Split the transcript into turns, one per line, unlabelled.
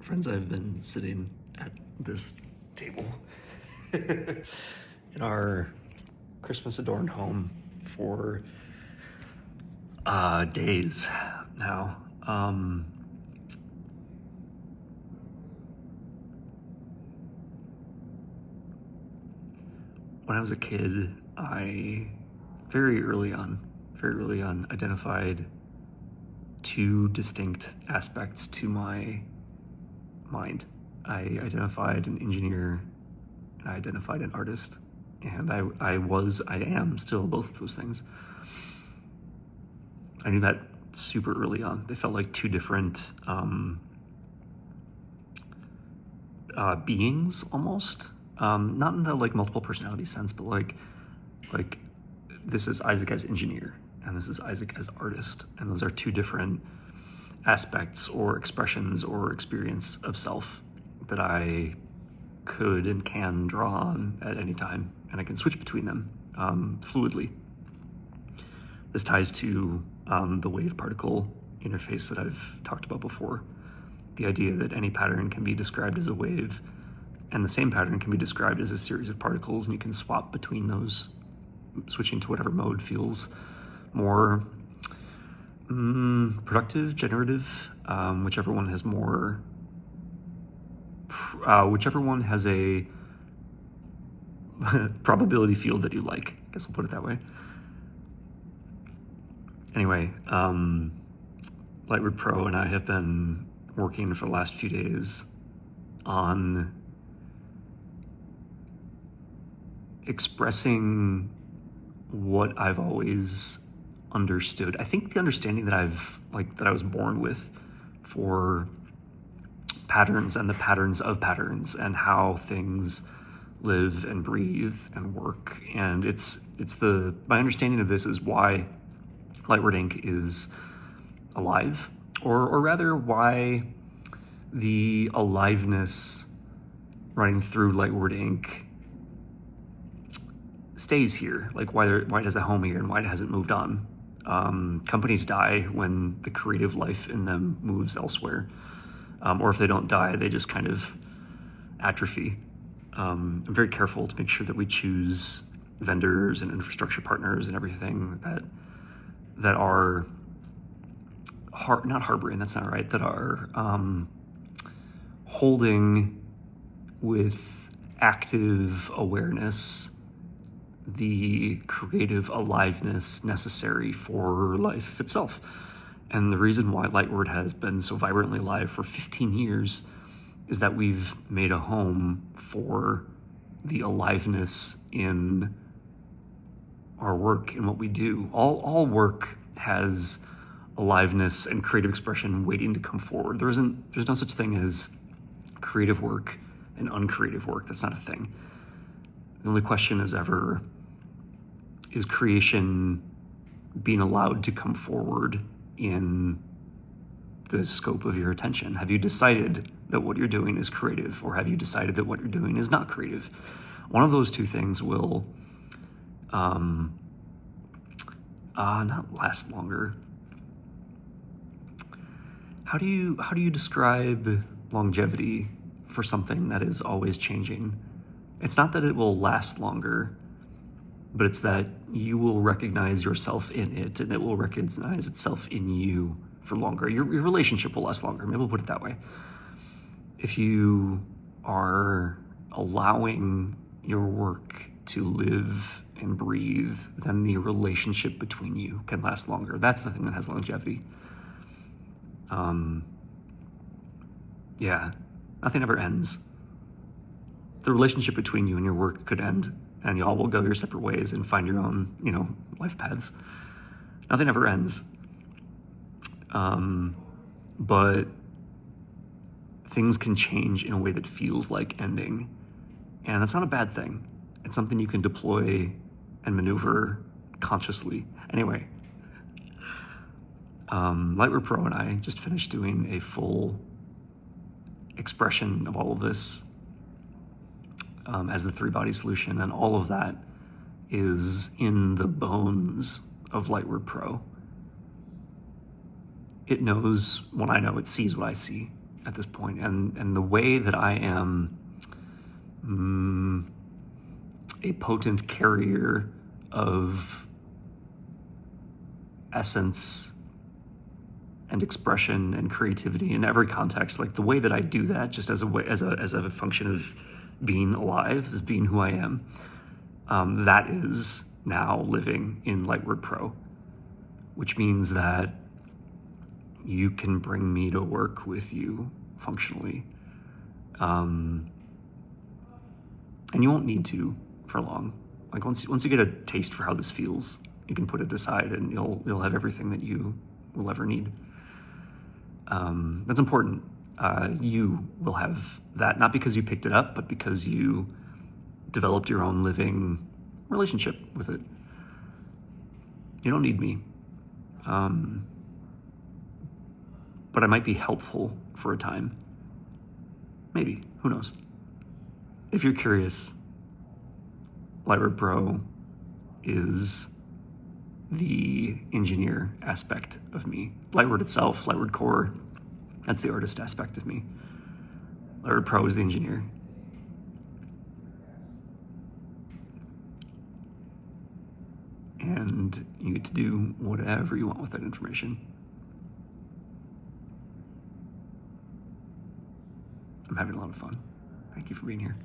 Friends, I've been sitting at this table in our Christmas adorned home for days now. When I was a kid, I very early on, identified two distinct aspects to my mind. I identified an engineer and I identified an artist. And I am still both of those things. I knew that super early on. They felt like two different beings almost. Not in the like multiple personality sense, but like this is Isaac as engineer and this is Isaac as artist. And those are two different aspects or expressions or experience of self that I could and can draw on at any time, and I can switch between them fluidly. This ties to the wave-particle interface that I've talked about before. The idea that any pattern can be described as a wave, and the same pattern can be described as a series of particles, and you can swap between those, switching to whatever mode feels more productive, generative, whichever one has more, whichever one has a probability field that you like. I guess we'll put it that way. Anyway, Lightward Pro and I have been working for the last few days on expressing what I've always understood. I think the understanding that I was born with for patterns and the patterns of patterns and how things live and breathe and work. And my understanding of this is why Lightward Inc. is alive, or rather why the aliveness running through Lightward Inc. stays here, like why it has a home here and why it hasn't moved on. Companies die when the creative life in them moves elsewhere. Or if they don't die, they just kind of atrophy. I'm very careful to make sure that we choose vendors and infrastructure partners and everything that are not harboring, that's not right, that are holding with active awareness the creative aliveness necessary for life itself. And the reason why Lightward has been so vibrantly alive for 15 years is that we've made a home for the aliveness in our work and what we do. All work has aliveness and creative expression waiting to come forward. There's no such thing as creative work and uncreative work. That's not a thing. The only question is ever, is creation being allowed to come forward in the scope of your attention? Have you decided that what you're doing is creative, or have you decided that what you're doing is not creative? One of those two things will not last longer. How do you describe longevity for something that is always changing? It's not that it will last longer, but it's that you will recognize yourself in it, and it will recognize itself in you for longer. Your relationship will last longer. Maybe we'll put it that way. If you are allowing your work to live and breathe, then the relationship between you can last longer. That's the thing that has longevity. Nothing ever ends. The relationship between you and your work could end, and y'all will go your separate ways and find your own, life paths. Nothing ever ends. But things can change in a way that feels like ending. And that's not a bad thing. It's something you can deploy and maneuver consciously. Anyway, Lightward Pro and I just finished doing a full expression of all of this as the three-body solution, and all of that is in the bones of Lightward Pro. It knows what I know, it sees what I see. at this point, and the way that I am a potent carrier of essence and expression and creativity in every context, like the way that I do that, just as a way, as a function of being alive, as being who I am, that is now living in Lightward Pro, which means that you can bring me to work with you functionally, and you won't need to for long. Like once you get a taste for how this feels, you can put it aside, and you'll have everything that you will ever need. That's important. You will have that, not because you picked it up, but because you developed your own living relationship with it. You don't need me. But I might be helpful for a time. Maybe, who knows? If you're curious, Lightward Pro is the engineer aspect of me. Lightward itself, Lightward Core, that's the artist aspect of me. Lightward Pro is the engineer. And you get to do whatever you want with that information. I'm having a lot of fun. Thank you for being here.